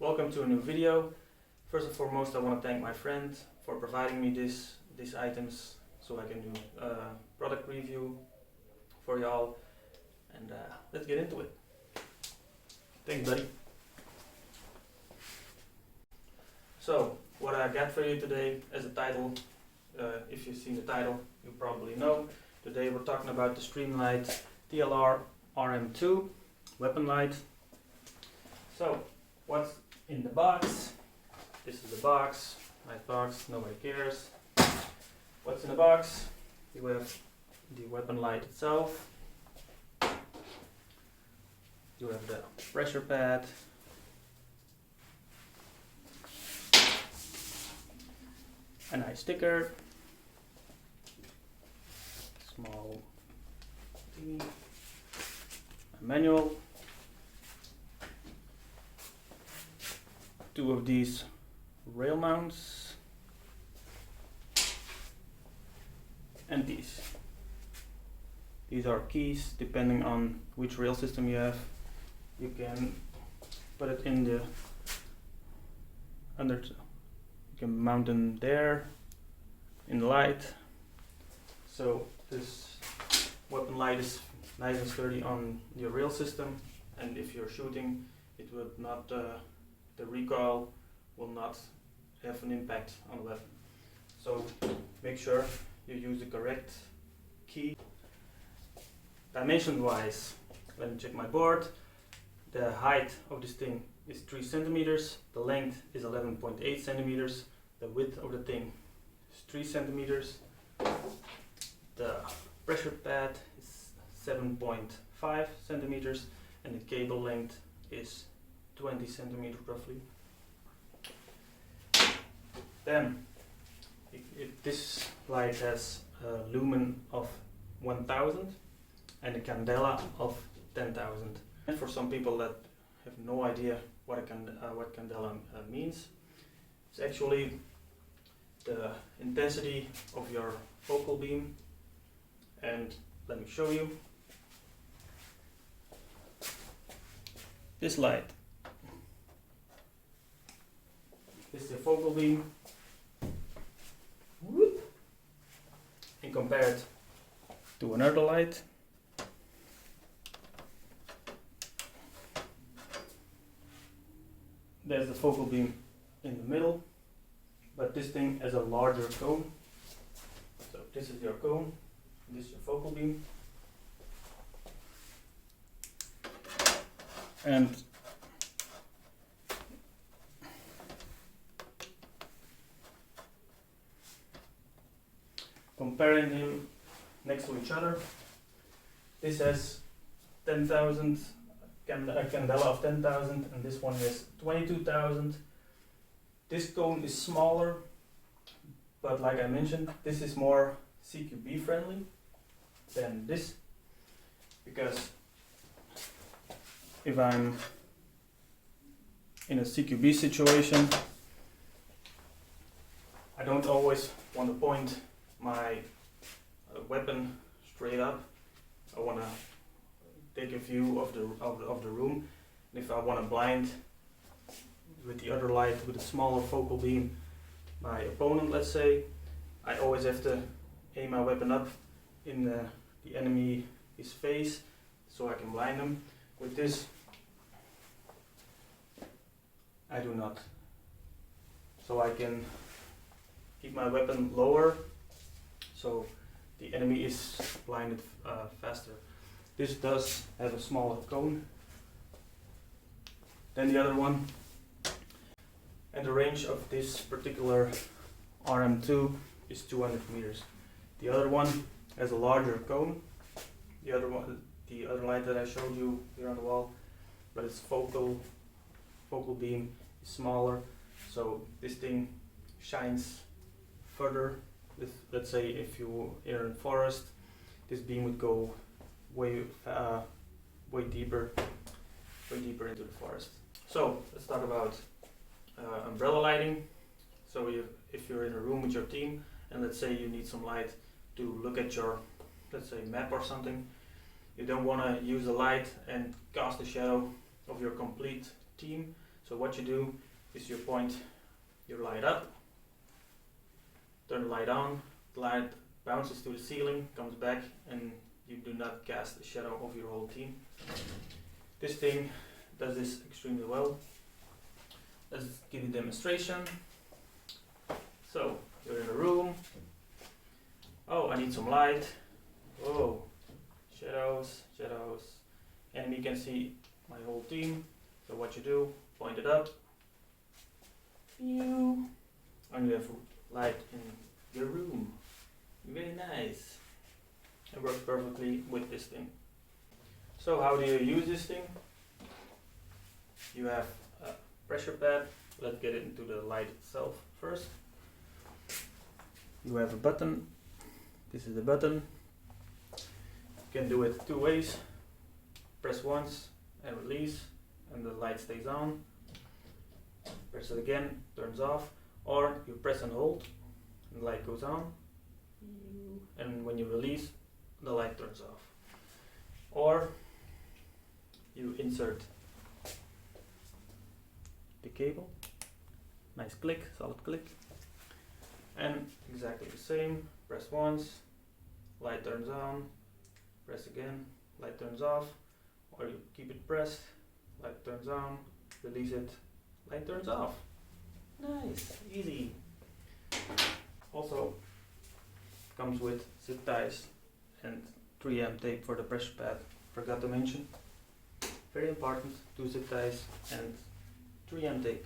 Welcome to a new video. First and foremost, I want to thank my friend for providing me these items so I can do a product review for y'all, and let's get into it. Thanks, buddy. So, what I got for you today as a title, if you've seen the title, you probably know. Today we're talking about the Streamlight TLR RM2 weapon light. So, what's in the box? This is the box. Nice box, nobody cares. What's in the box? You have the weapon light itself. You have the pressure pad. A nice sticker. Small thingy. A manual. Two of these rail mounts. And these. These are keys depending on which rail system you have. You can put it in the under. You can mount them there in the light. So this weapon light is nice and sturdy on your rail system, and if you're shooting, it would not. The recoil will not have an impact on the weapon. So make sure you use the correct key. Dimension wise, let me check my board. The height of this thing is 3 centimeters, the length is 11.8 centimeters, the width of the thing is 3 centimeters, the pressure pad is 7.5 centimeters, and the cable length is 20 centimeters roughly. Then, this light has a lumen of 1000 and a candela of 10,000. And for some people that have no idea what candela means, it's actually the intensity of your focal beam. And let me show you. This light. This is the focal beam. Whoop. And compared to another light. There's the focal beam in the middle, but this thing has a larger cone. So this is your cone, this is your focal beam. And comparing them next to each other, this has 10,000. A candela of 10,000, and this one is 22,000. This cone is smaller, but like I mentioned, this is more CQB friendly than this, because if I'm in a CQB situation, I don't always want to point my weapon straight up. I want to take a view of the room, and if I want to blind with the other light with a smaller focal beam my opponent, let's say, I always have to aim my weapon up in the enemy's face so I can blind them. With this, I do not. So I can keep my weapon lower so the enemy is blinded faster. This does have a smaller cone than the other one, and the range of this particular RM2 is 200 meters. The other one has a larger cone. The other light that I showed you here on the wall, but its focal beam is smaller, so this thing shines further. Let's say if you are in a forest, this beam would go way deeper into the forest. So let's talk about umbrella lighting. So if you're in a room with your team, and let's say you need some light to look at your, let's say, map or something, you don't want to use the light and cast a shadow of your complete team. So what you do is you point your light up, turn the light on, the light bounces to the ceiling, comes back, and you do not cast a shadow over your whole team. This thing does this extremely well. Let's give you a demonstration. So you're in a room. Oh, I need some light. Oh, shadows, shadows. Enemy can see my whole team. So what you do, point it up. Pew. And you have light in your room. Very nice. It works perfectly with this thing. So how do you use this thing? You have a pressure pad. Let's get into the light itself first. You have a button. This is the button. You can do it two ways. Press once and release, and the light stays on. Press it again, turns off. Or you press and hold, and the light goes on. And when you release, the light turns off. Or you insert the cable. Nice click, solid click. And exactly the same. Press once, light turns on. Press again, light turns off. Or you keep it pressed, light turns on. Release it, light turns off. Nice, easy. Also comes with zip ties and 3M tape for the pressure pad. Forgot to mention. Very important, 2 zip ties and 3M tape.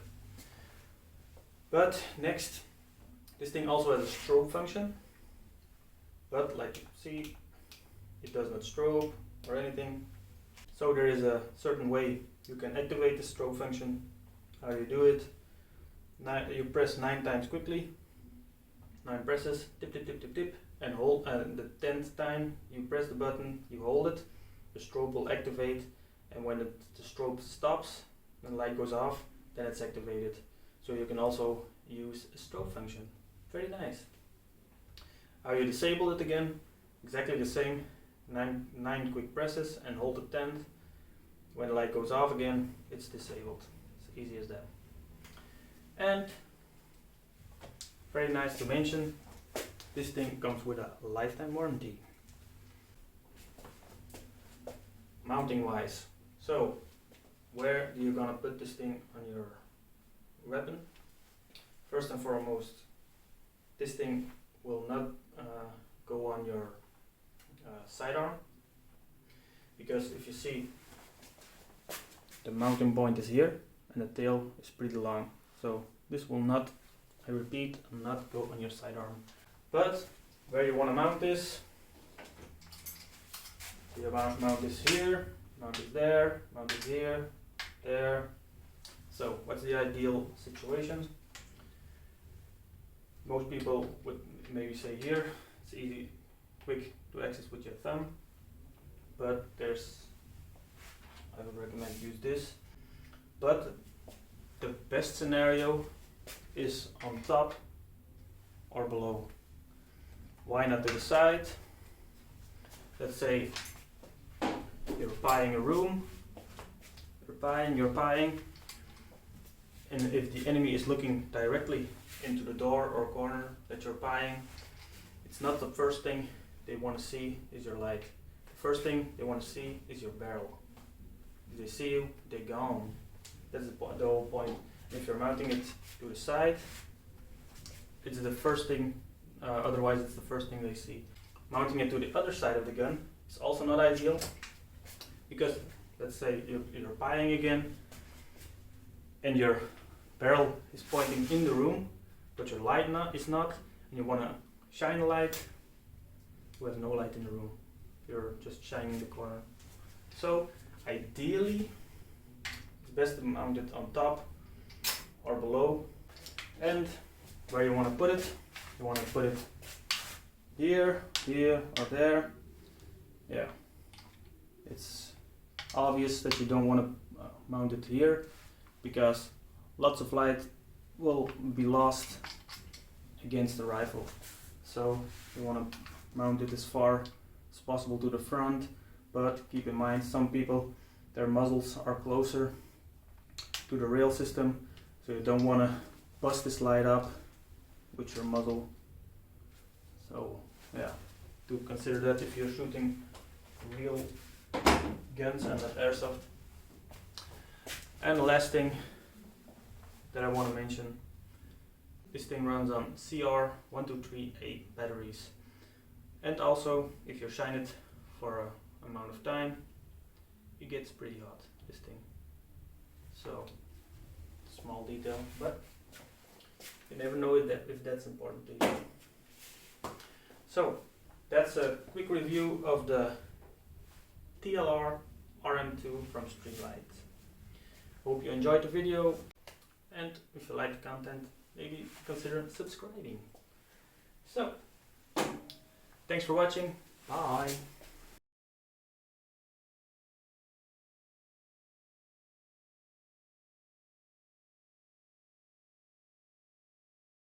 But next, this thing also has a strobe function. But like you see, it does not strobe or anything. So there is a certain way you can activate the strobe function. How you do it? You press 9 times quickly. 9 presses, tip, tip, tip, tip, tip, and hold. The 10th time you press the button, you hold it. The strobe will activate, and when the strobe stops, when the light goes off, then it's activated. So you can also use a strobe function. Very nice. How you disable it again? Exactly the same. 9 quick presses and hold the 10th. When the light goes off again, it's disabled. It's easy as that. And very nice to mention, this thing comes with a lifetime warranty. Mounting wise, so where do you gonna put this thing on your weapon? First and foremost, this thing will not go on your sidearm, because if you see, the mounting point is here and the tail is pretty long, so this will not, I repeat, not go on your sidearm. But where you want to mount this, you mount this here, mount it there, mount it here, there. So what's the ideal situation? Most people would maybe say here. It's easy, quick to access with your thumb, but I would recommend use this. But the best scenario is on top or below. Why not to the side? Let's say you're buying a room, you're buying, and if the enemy is looking directly into the door or corner that you're buying, it's not the first thing they want to see is your light. The first thing they want to see is your barrel. If they see you, they're gone. That's the whole point. If you're mounting it to the side, it's the first thing, otherwise it's the first thing they see. Mounting it to the other side of the gun is also not ideal, because let's say you're buying again and your barrel is pointing in the room, but your light is not, and you want to shine a light, you have no light in the room. You're just shining in the corner. So ideally, it's best to mount it on top or below. And where you want to put it, you want to put it here, here, or there. Yeah, it's obvious that you don't want to mount it here, because lots of light will be lost against the rifle. So you want to mount it as far as possible to the front, but keep in mind, some people, their muzzles are closer to the rail system, so you don't want to bust this light up with your muzzle. So yeah, do consider that if you're shooting real guns and not airsoft. And the last thing that I want to mention, this thing runs on CR123A batteries, and also if you shine it for an amount of time, it gets pretty hot, this thing. So small detail, but you never know if that's important to you. So that's a quick review of the TLR RM2 from Streamlight. Hope you enjoyed the video, and if you like the content, maybe consider subscribing. So, thanks for watching. Bye.